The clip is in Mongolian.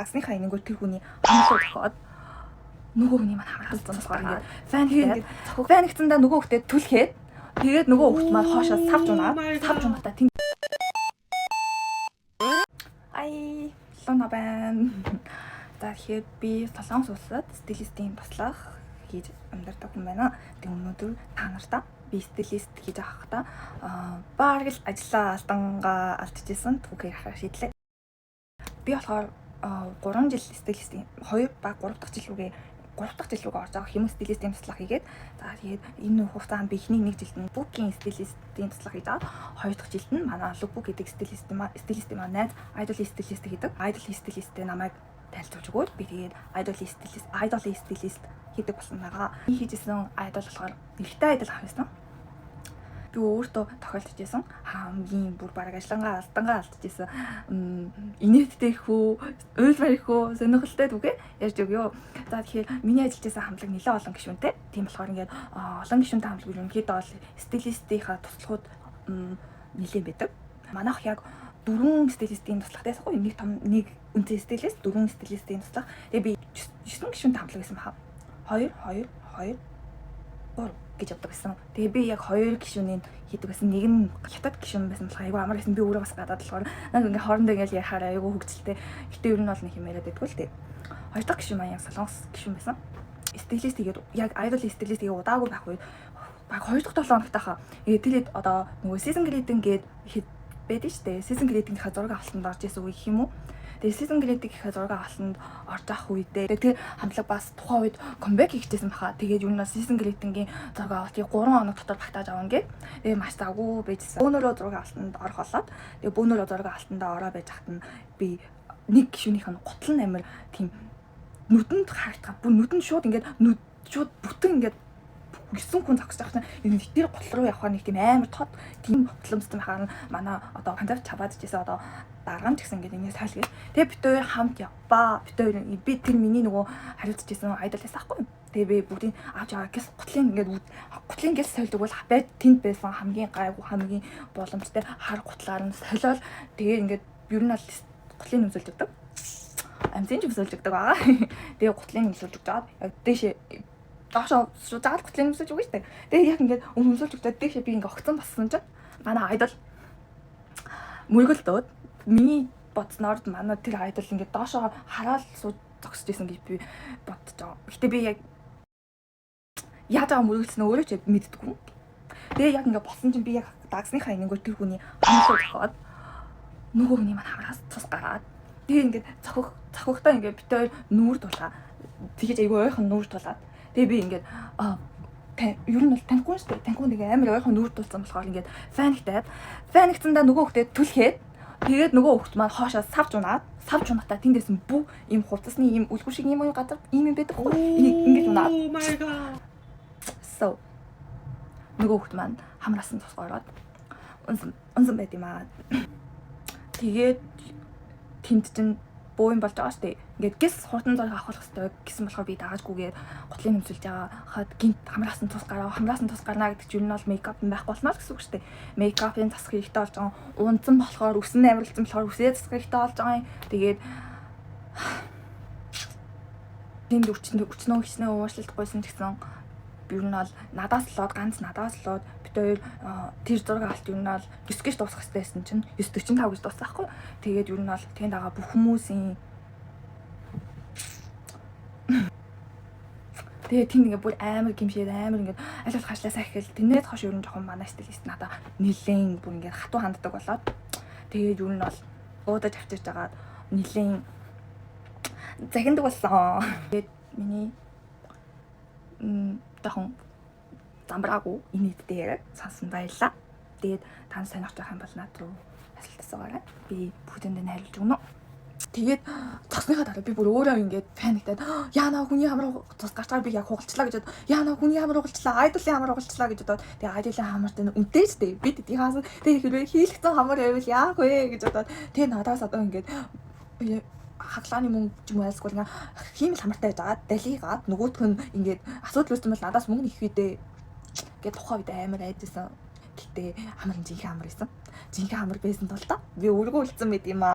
дагсныхаа энэнгөө тэр хүний хамлуу тохиод нөгөө хүний маань хамгаалсан болохоор ингээд фэн хийгээд фэн нэгцэндээ нөгөө хөлтөд түлхээд тэгээд нөгөө хөлт маань хоошоо савж унаад тийм ай лона бан за тэгэхээр би Солонгос улсад стилистийн туслах хийж амьдардаг хүн байна. Тэг өнөөдөр та нартай би стилист хийж авахдаа бараг л ажиллаа алдангаа алдчихсан түүхийг харах шийдлээ. Би болохоор 3 жил стилистийн 2 ба 3 дахь жил рүүгээ орж байгаа хүмүүс стилистийн туслах хийгээд за тэгээд энэ хугацаанд би эхний 1 жилд нь бүкийн стилистийн туслах хийж байгаа. 2 дахь жилд нь манай лукбук гэдэг стилистийн маань найз айдол стилист гэдэг. Айдол стилисттэй намайг танилцуулж өгөөд би тэгээд айдол стилист хийдэг болсон байгаа. Би хийжсэн айдол болохоор эрэгтэй айдол авсан. Би өөртөө тохиолдож байсан хамгийн бүр бараг ажиллангаа алдчихсан инээдтэй хөө уйлмар хөө сонирхолтой түгэ ярьж өгөө. За тэгэхээр миний ажиллаж байсан хамтлаг нэлээд олон гишүүнтэй. Тийм болохоор ингээд олон гишүүнтэй хамтлаг ерөнхийдөө бол стилистийнхаа туслахууд нэлээд байдаг. Манайх яг 4 стилистийн туслахтай байхгүй нэг үнэтэй стилист 4 стилистийн туслах. Тэгээ би 9 гишүүнтэй хамтлаг байсан баха. 2 3 гэж явдаг байсан. Тэгээ би яг 2 гишүүнийг хийдэг байсан. Нэг нь хятад гишүүн байсан болохоор айгүй амар байсан. Би өөрөө бас гадаад болохоор нэг ингээ хоорондоо ингээл ярихаараа айгүй хөвгцөлтэй. Гэтэ ер нь бол нэг юм яриад байдгүй л дээ. 2 дахь гишүүн маань яг Солонгос гишүүн байсан. Стилист тэгээд яг айдол стилист тэгээд удаагүй байх үед баг 2 дахь 7 хоногт хаа. Тэгээд одоо нөгөө season greeting гээд байдаг шүү дээ. Season greeting-ийнхаа зураг авалтанд орж исэн үе гэх юм уу? Тэгээ season greeting-ийнхаа зураг авалтанд орж авах үедээ тэр хамтлаг бас тухайн үед comeback хийжсэн баха. Тэгээд юу нь season greeting-ийн зураг авалтыг 3 хоног дотор багтааж авна гэ. Тэгээ маш завгүй байжсэн. Бөөнөрөө зураг авалтанд орох болоод тэгээ бөөнөрөө зураг авалтандаа ороо байж хат нь би нэг гишүүнийх нь гутал нь амир тийм нүдэнд харагдах. Бүр нүдэнд шууд ингээд шууд бүтэн ингээд 9 хүн зогсож байгаа чинь тэр гутал руу явахаар нэг тийм амар тод тийм хөтлөмстэй байхаар манай одоо пандав чабаад ичсэн одоо дараа нь ч гэсэн ингээд ингэ сайлгал. Тэгээ бид хоёр хамт явбаа. Би тэр миний нөгөө хариуцж исэн айдолээс ахгүй. Тэгээ би бүгдийг авч яваа гэс гутлын гэл сольдог бол бай тэнд байсан хамгийн гайгүй хамгийн боломжтой хар гутлаар нь солиол тэгээ ингээд ер нь бол гутлын нэмсэлж өгдөг. Амцын ч нэмсэлж өгдөг байгаа. Тэгээ гутлын нэмсэлж өгч жаад яг дэше доошоо жаал гутлын нэмсэлж өгнө штэ. Тэгээ яг ингээд нэмсэлж өгдөө дэше би ингээд огцон бассан чинь манай айдол мөргөлдөөд миний бодсноор манай тэр айдол ингээд доошоо хараад сууж зогсож исэн гэж би бодож байгаа. Гэтэ би яг яаж байгаа мөргөлдсөн өөрөө ч мэддэггүй. Тэгээ яг ингээд болсон чинь би яг дагсныхаа энэнгөө тэр хүний хамлуу тохиод нөгөө хүний маань хамраас цус гараад тэгээ ингээд цохохтой ингээд бит хоёр нүүр дулгаа. Тэгэж айгүй ойрхон нүүр дулаад тэгээ би ингээд ер нь бол таньгүй шүү дээ. Таньгүй нэг амар ойрхон нүүр дулсан болохоор ингээд фэн нэгцэндээ нөгөө хөлтөд түлхээд тэгээд нөгөө хөлт маань хоошоо савж унаатаа тэндээс бүх ийм хувцасны ийм үлгэр шиг ийм газар ийм юм байдаг. Энийг ингэж унаад. Oh my god. So нөгөө хөлт маань хамраасан тус ороод унсан байт юм аа. Тэгээд тэнд чинь бууин болж байгаа шүү дээ. Ингээд гис хурдан зураг авах хэрэгтэй гэсэн болохоор би дагаажгүйгээр гутлын нэмсэлж байгаа хаад гинт хамраасан тус гарнаа гэдэг чинь бол мейкап байхгүй болно гэсэн үг шүү дээ. Мейкапын засах хэрэгтэй болж байгаа. Унцсан болохоор үсэн амарлцсан болохоор үсээ засах хэрэгтэй болж байгаа юм. Тэгээд тэнд өчнөө хичнээн уушлалтгүйсэн ч гэсэн ер нь бол ганц надаас лоод бид хоёр тэр зураг авалт ер нь бол 9 гэж дуусгах хэрэгтэйсэн чинь 9:45 гэж дууссан байхгүй. Тэгээд ер нь бол тэнд байгаа бүх хүмүүсийн тэгээд тэнд ингээ бүр амар гимшээд амар ингээ аль болох хашлаасаа ихэл тэрнээс хойш ер нь жоохон манай стилист надаа нилээн бүр ингээ хатуу ханддаг болоод тэгээд ер нь бол уудаж авчирч байгаа нилээн загиндаг болсон. Тэгээд миний тахан замбраагүй инээдтэй яриа сонсон баялаа. Тэгээд та сонирхож байгаа юм бол над руу асуултасаарай. Би бүгдэндээ хариулж өгнө. Тэгээд цогсныхаа дараа би бүр өөрөө ингээд паниктаад яана хүний хамраа цус гарчаар би яг хугалчлаа гэж бодоод яана хүний хамраа хугалчлаа айдолын хамраа хугалчлаа гэж бодоод тэгээд айдолын хамарт үнтэй ч дээ бид тийхээс тэгээд хэрвээ хийлгцэн хамар байвал яах вэ гэж бодоод тэгээд надаас одоо ингээд хаглааны мөнгө ч юм уу айлсгүй ингээ хиймэл хамартай байж байгаа. Далигаад нөгөөх нь ингээд асуудал үүссэн бол надаас мөнгө их үедээ ингээд тухайн үед амар айдсан. Гэтэ хамар жинхэнэ хамар байсан. Жинхэнэ хамар байсан тул та би өргөө үлдсэн байт юм аа.